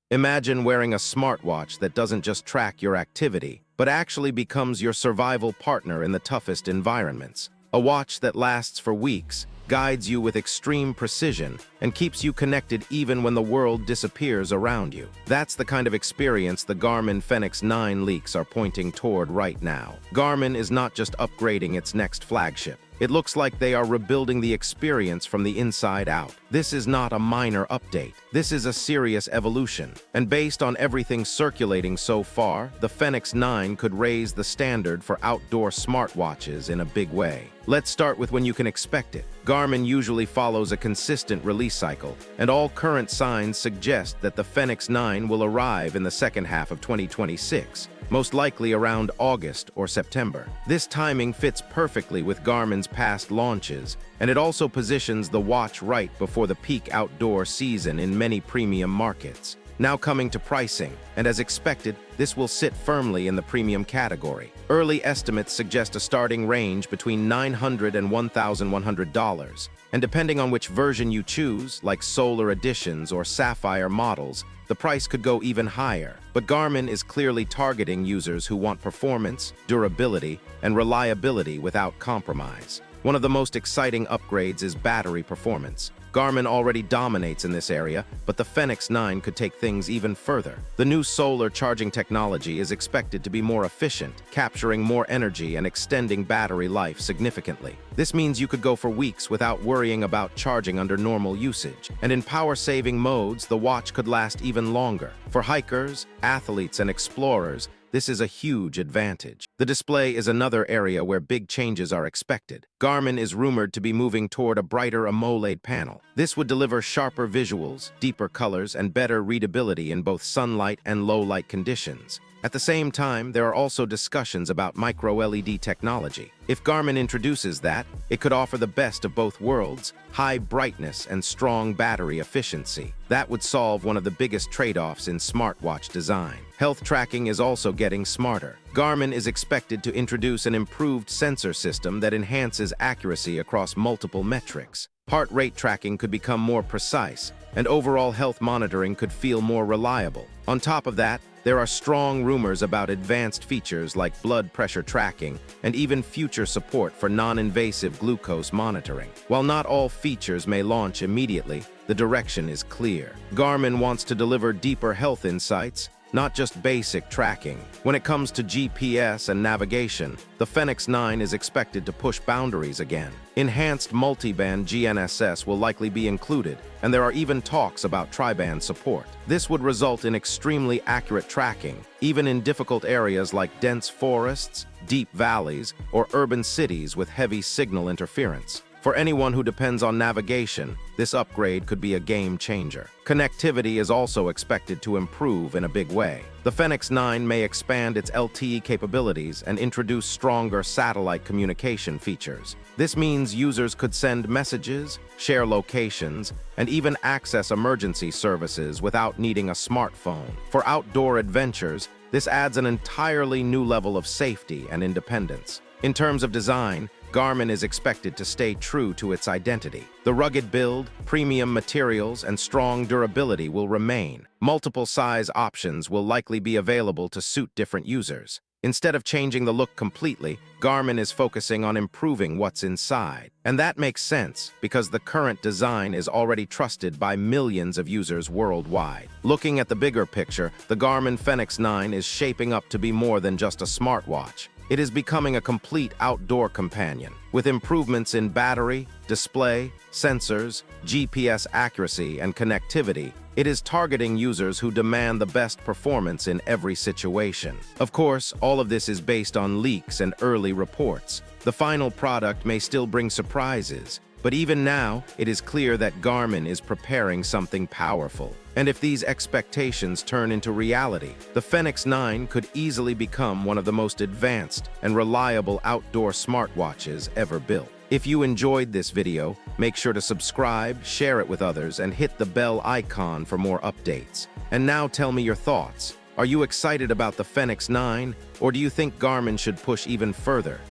Imagine wearing a smartwatch that doesn't just track your activity, but actually becomes your survival partner in the toughest environments. A watch that lasts for weeks, guides you with extreme precision, and keeps you connected even when the world disappears around you. That's the kind of experience the Garmin Fenix 9 leaks are pointing toward right now. Garmin is not just upgrading its next flagship. It looks like they are rebuilding the experience from the inside out. This is not a minor update. This is a serious evolution. And based on everything circulating so far, the Fenix 9 could raise the standard for outdoor smartwatches in a big way. Let's start with when you can expect it. Garmin usually follows a consistent release cycle, and all current signs suggest that the Fenix 9 will arrive in the second half of 2026. Most likely around August or September. This timing fits perfectly with Garmin's past launches, and it also positions the watch right before the peak outdoor season in many premium markets. Now coming to pricing, and as expected, this will sit firmly in the premium category. Early estimates suggest a starting range between $900 and $1,100, and depending on which version you choose, like Solar Editions or Sapphire models, the price could go even higher. But Garmin is clearly targeting users who want performance, durability, and reliability without compromise. One of the most exciting upgrades is battery performance. Garmin already dominates in this area, but the Fenix 9 could take things even further. The new solar charging technology is expected to be more efficient, capturing more energy and extending battery life significantly. This means you could go for weeks without worrying about charging under normal usage. And in power-saving modes, the watch could last even longer. For hikers, athletes, and explorers, this is a huge advantage. The display is another area where big changes are expected. Garmin is rumored to be moving toward a brighter AMOLED panel. This would deliver sharper visuals, deeper colors, and better readability in both sunlight and low-light conditions. At the same time, there are also discussions about micro-LED technology. If Garmin introduces that, it could offer the best of both worlds, high brightness and strong battery efficiency. That would solve one of the biggest trade-offs in smartwatch design. Health tracking is also getting smarter. Garmin is expected to introduce an improved sensor system that enhances accuracy across multiple metrics. Heart rate tracking could become more precise, and overall health monitoring could feel more reliable. On top of that, there are strong rumors about advanced features like blood pressure tracking and even future support for non-invasive glucose monitoring. While not all features may launch immediately, the direction is clear. Garmin wants to deliver deeper health insights, not just basic tracking. When it comes to GPS and navigation, the Fenix 9 is expected to push boundaries again. Enhanced multiband GNSS will likely be included, and there are even talks about tri-band support. This would result in extremely accurate tracking, even in difficult areas like dense forests, deep valleys, or urban cities with heavy signal interference. For anyone who depends on navigation, this upgrade could be a game changer. Connectivity is also expected to improve in a big way. The Fenix 9 may expand its LTE capabilities and introduce stronger satellite communication features. This means users could send messages, share locations, and even access emergency services without needing a smartphone. For outdoor adventures, this adds an entirely new level of safety and independence. In terms of design, Garmin is expected to stay true to its identity. The rugged build, premium materials, and strong durability will remain. Multiple size options will likely be available to suit different users. Instead of changing the look completely, Garmin is focusing on improving what's inside. And that makes sense, because the current design is already trusted by millions of users worldwide. Looking at the bigger picture, the Garmin Fenix 9 is shaping up to be more than just a smartwatch. It is becoming a complete outdoor companion. With improvements in battery, display, sensors, GPS accuracy, and connectivity, it is targeting users who demand the best performance in every situation. Of course, all of this is based on leaks and early reports. The final product may still bring surprises, but even now, it is clear that Garmin is preparing something powerful. And if these expectations turn into reality, the Fenix 9 could easily become one of the most advanced and reliable outdoor smartwatches ever built. If you enjoyed this video, make sure to subscribe, share it with others, and hit the bell icon for more updates. And now tell me your thoughts. Are you excited about the Fenix 9, or do you think Garmin should push even further?